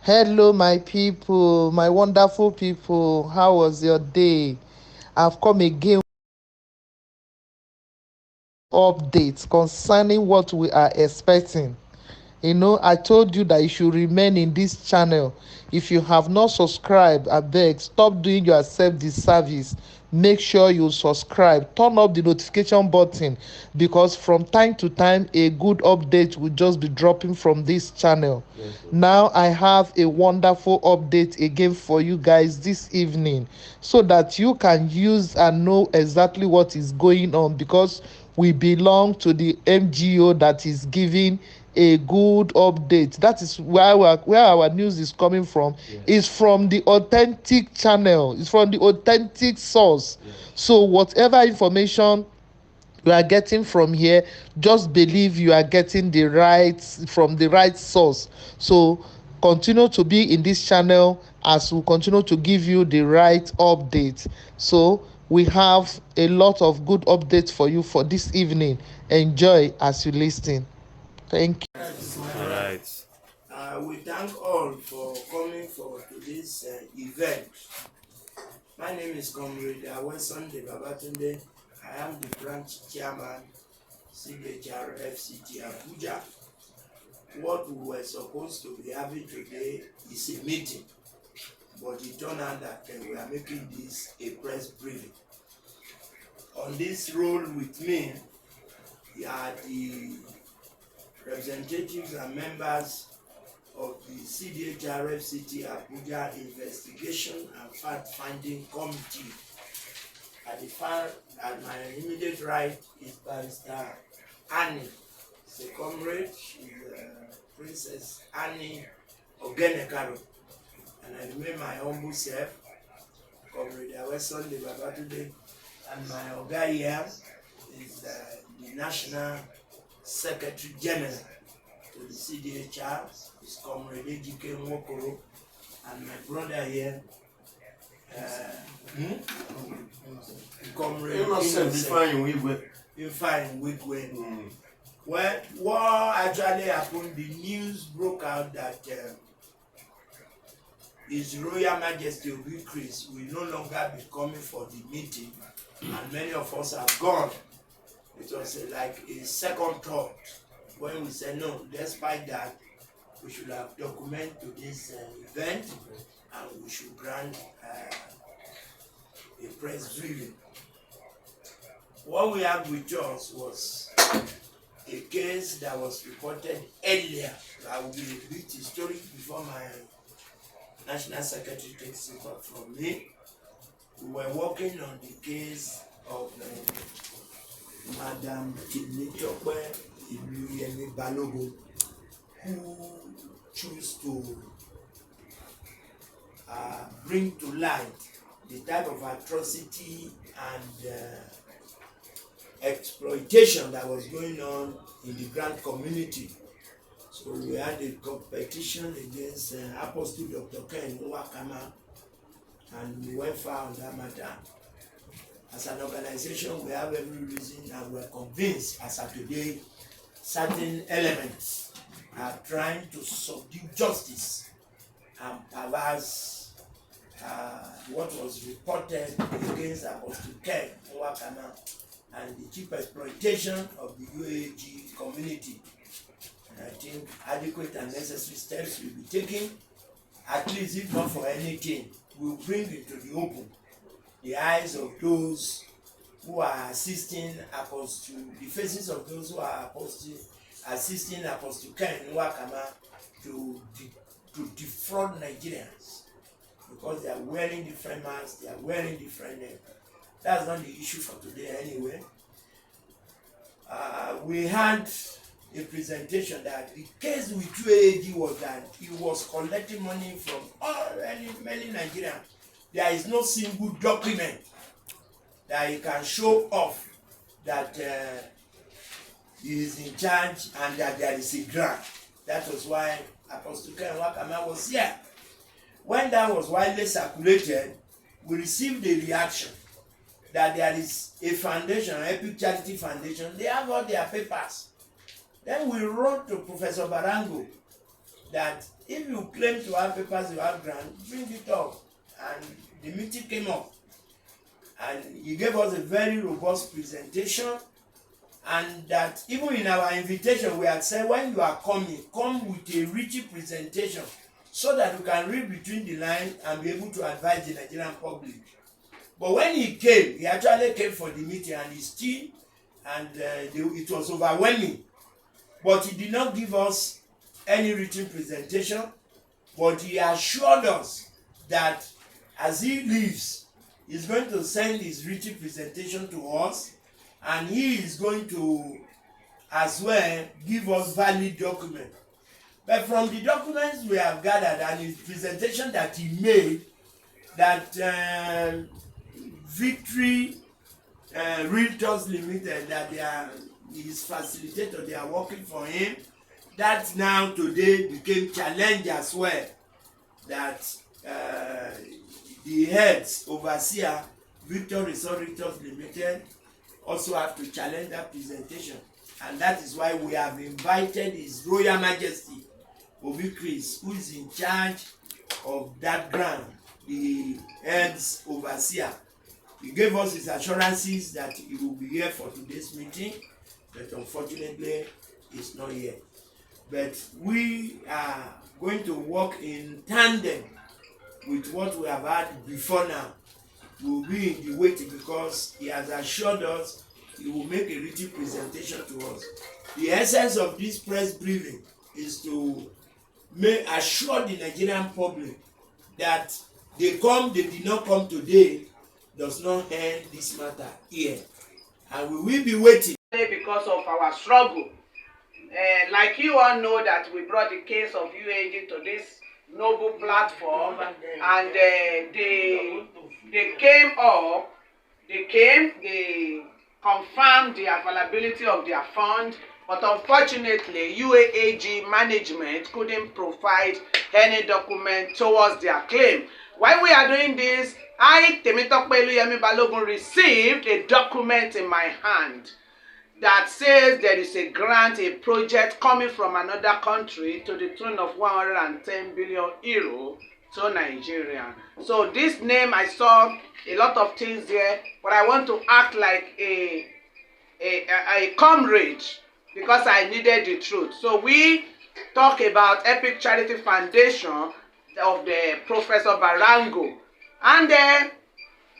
Hello, my people, my wonderful people. How was your day? I've come again with updates concerning what we are expecting. I told you that you should remain in this channel. If you have not subscribed, I beg, stop doing yourself this service. Make sure you subscribe, turn up the notification button, because from time to time a good update will just be dropping from this channel. Yes, now I have a wonderful update again for you guys this evening, so that you can use and know exactly what is going on, because we belong to the MGO that is giving a good update. That is where our news is coming from. Yes. Is from the authentic channel. It's from the authentic source. Yes. So whatever information you are getting from here, just believe you are getting from the right source. So continue to be in this channel as we continue to give you the right update. So we have a lot of good updates for you for this evening. Enjoy as you listen. Thank you. All right. We thank all for coming for today's event. My name is Comrade Awesonde Babatunde. I am the branch chairman, CHR FCT Abuja. What we were supposed to be having today is a meeting, but it turned out that we are making this a press briefing. On this role with me are the representatives and members of the CDHRFCT Abuja Investigation and Fact-Finding Committee. At my immediate right is Barrister Annie. She's a comrade, she's Princess Annie Ogenekaro. And I remain my humble self, Comrade Awesonde Babatunde. And my Oga here is the National Secretary General to the CDHR, is Comrade Ejike Nwokoro, and my brother here, Comrade Ifeanyi Wigwe. Well, what actually happened, the news broke out that His Royal Majesty Obi Chris will no longer be coming for the meeting, and many of us have gone. It was like a second thought when we said no, despite that, we should have documented to this event and we should grant a press briefing. What we have with us was a case that was reported earlier. I will be a bit historic before my National Secretary takes it up from me. We were working on the case of Madam Temitope Eluyemi Balogun, who chose to bring to light the type of atrocity and exploitation that was going on in the Grand community. So we had a competition against Apostle Dr. Ken Nwakama, and we went far on that matter. As an organization, we have every reason, and we're convinced as of today, certain elements are trying to subdue justice and perverse what was reported against Apostle Ken Nwakama and the cheap exploitation of the UAG community. And I think adequate and necessary steps will be taken, at least if not for anything, will bring into the open the eyes of those who are assisting Apostle, the faces of those who are assisting Apostle Ken Nwakama to defraud Nigerians, because they are wearing different masks, they are wearing different names. That's not the issue for today anyway. We had a presentation that the case with UAG was that he was collecting money from many Nigerians. There is no single document that he can show off that he is in charge and that there is a grant. That was why Apostle Ken Nwakama was here. When that was widely circulated, we received a reaction that there is a foundation, Epic Charity Foundation. They have all their papers. Then we wrote to Professor Barango that If you claim to have papers, you have grant, bring it up. And the meeting came up. And he gave us a very robust presentation. And that even in our invitation, we had said, when you are coming, come with a rich presentation so that you can read between the lines and be able to advise the Nigerian public. But when he came, he actually came for the meeting and his team, and it was overwhelming. But he did not give us any written presentation, but he assured us that as he leaves, he's going to send his written presentation to us, and he is going to as well give us valid documents. But from the documents we have gathered and his presentation that he made, that Victory Realtors Limited, that they are his facilitator, they are working for him, that now today became challenge as well. That the heads overseer Victor Resort Realtors Limited also have to challenge that presentation, and that is why we have invited His Royal Majesty Obi Chris, who is in charge of that grant, the heads overseer. He gave us his assurances that he will be here for today's meeting, but unfortunately he's not here. But we are going to work in tandem with what we have had before now. We will be in the waiting because he has assured us he will make a written presentation to us. The essence of this press briefing is to assure the Nigerian public that they did not come today, does not end this matter here. And we will be waiting. Because of our struggle. Like you all know that we brought the case of Uaag to this noble platform, and they confirmed the availability of their fund, but unfortunately Uaag management couldn't provide any document towards their claim. While we are doing this, I, Temitope Eluyemi Balogun, received a document in my hand that says there is a grant, a project coming from another country to the tune of 110 billion euro to Nigeria. So this name, I saw a lot of things there, but I want to act like a comrade because I needed the truth. So we talk about Epic Charity Foundation of the Professor Barango, and then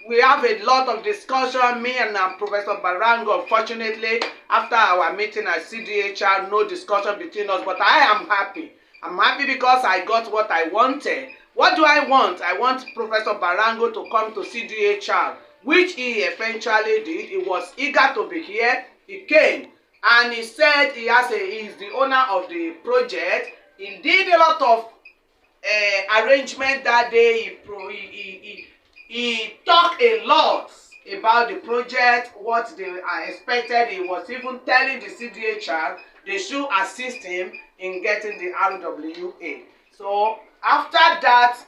we have a lot of discussion, me and Professor Barango. Unfortunately, after our meeting at CDHR, no discussion between us, but I am happy. I'm happy because I got what I wanted. What do I want? I want Professor Barango to come to CDHR, which he eventually did. He was eager to be here. He came, and he said he is the owner of the project. He did a lot of arrangement that day. He talked a lot about the project, what they expected. He was even telling the CDHR they should assist him in getting the RWA. So after that,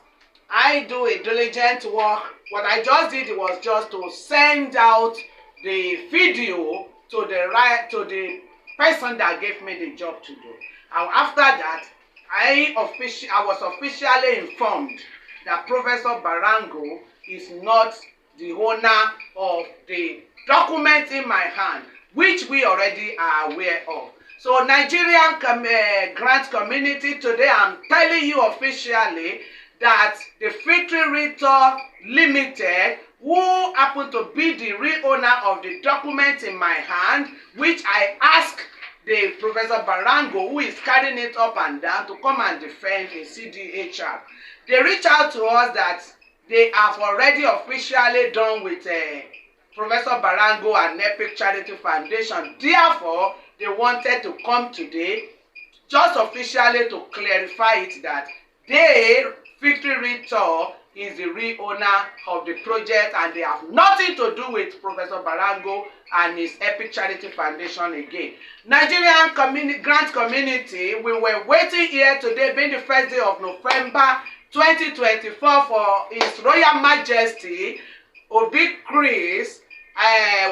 I do a diligent work. What I just did was just to send out the video to the person that gave me the job to do. And after that, I was officially informed that Professor Barango is not the owner of the document in my hand, which we already are aware of. So Nigerian grant community, today I'm telling you officially that the Victory Realtor Limited, who happen to be the real owner of the document in my hand, which I asked the Professor Barango, who is carrying it up and down, to come and defend in CDHR. They reached out to us that they have already officially done with Professor Barango and Epic Charity Foundation. Therefore, they wanted to come today just officially to clarify it that they, Victory Realtor, is the real owner of the project, and they have nothing to do with Professor Barango and his Epic Charity Foundation again. Nigerian grant community, we were waiting here today, being the first day of November 2024, for His Royal Majesty Obi Chris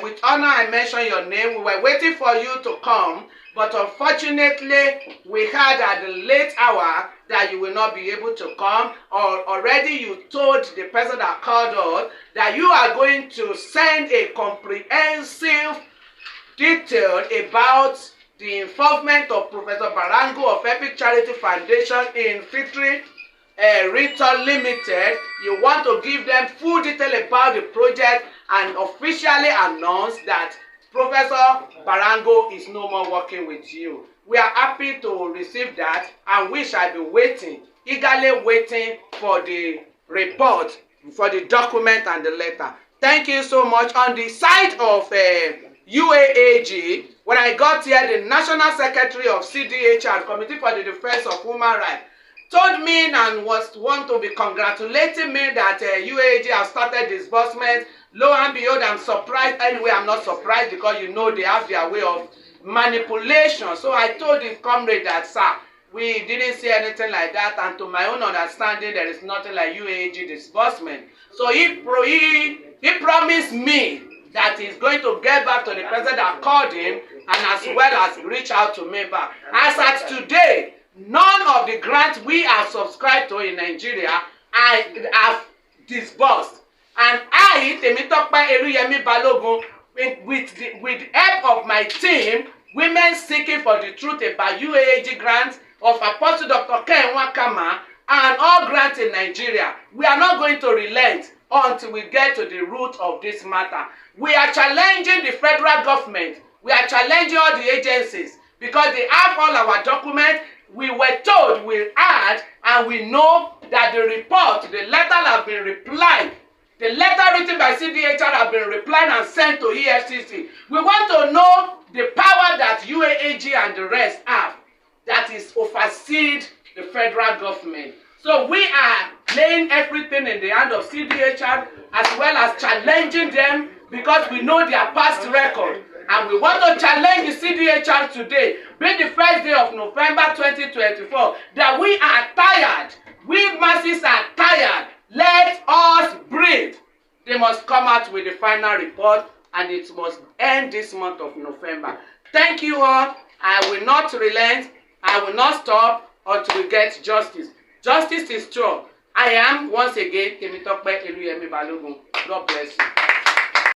with honor I mention your name. We were waiting for you to come, but unfortunately we heard at the late hour that you will not be able to come, or already you told the person that called us that you are going to send a comprehensive detail about the involvement of Professor Barango of Epic Charity Foundation in Fitri Retail Limited. You want to give them full detail about the project and officially announce that Professor Barango is no more working with you. We are happy to receive that, and we shall be waiting, eagerly waiting for the report, for the document and the letter. Thank you so much. On the side of UAAG, when I got here, the National Secretary of CDHR, Committee for the Defense of Human Rights, told me and want to be congratulating me that UAAG has started disbursement. Lo and behold, I'm surprised. Anyway, I'm not surprised because you know they have their way of manipulation. So I told the comrade that, sir, we didn't see anything like that, and to my own understanding, there is nothing like UAAG disbursement. So he promised me that he's going to get back to the person that called him, and as well as reach out to me back. As at today, none of the grants we have subscribed to in Nigeria I have disbursed. And I, Temitope Eluyemi Balogun, with the help of my team, Women Seeking for the Truth about UAAG grants of Apostle Dr. Ken Wakama, and all grants in Nigeria, we are not going to relent until we get to the root of this matter. We are challenging the federal government. We are challenging all the agencies because they have all our documents. We were told, we had, and we know that the report, the letter have been replied. The letter written by CDHR have been replied and sent to EFCC. We want to know the power that UAAG and the rest have that is overseen the federal government. So we are laying everything in the hand of CDHR as well as challenging them because we know their past record. And we want to challenge the CDHR today, being the first day of November 2024, that we are tired. We masses are tired. Let us breathe. They must come out with the final report, and it must end this month of November. Thank you all. I will not relent. I will not stop until we get justice. Justice is true. I am, once again, Temitope Eluyemi Balogun. God bless you.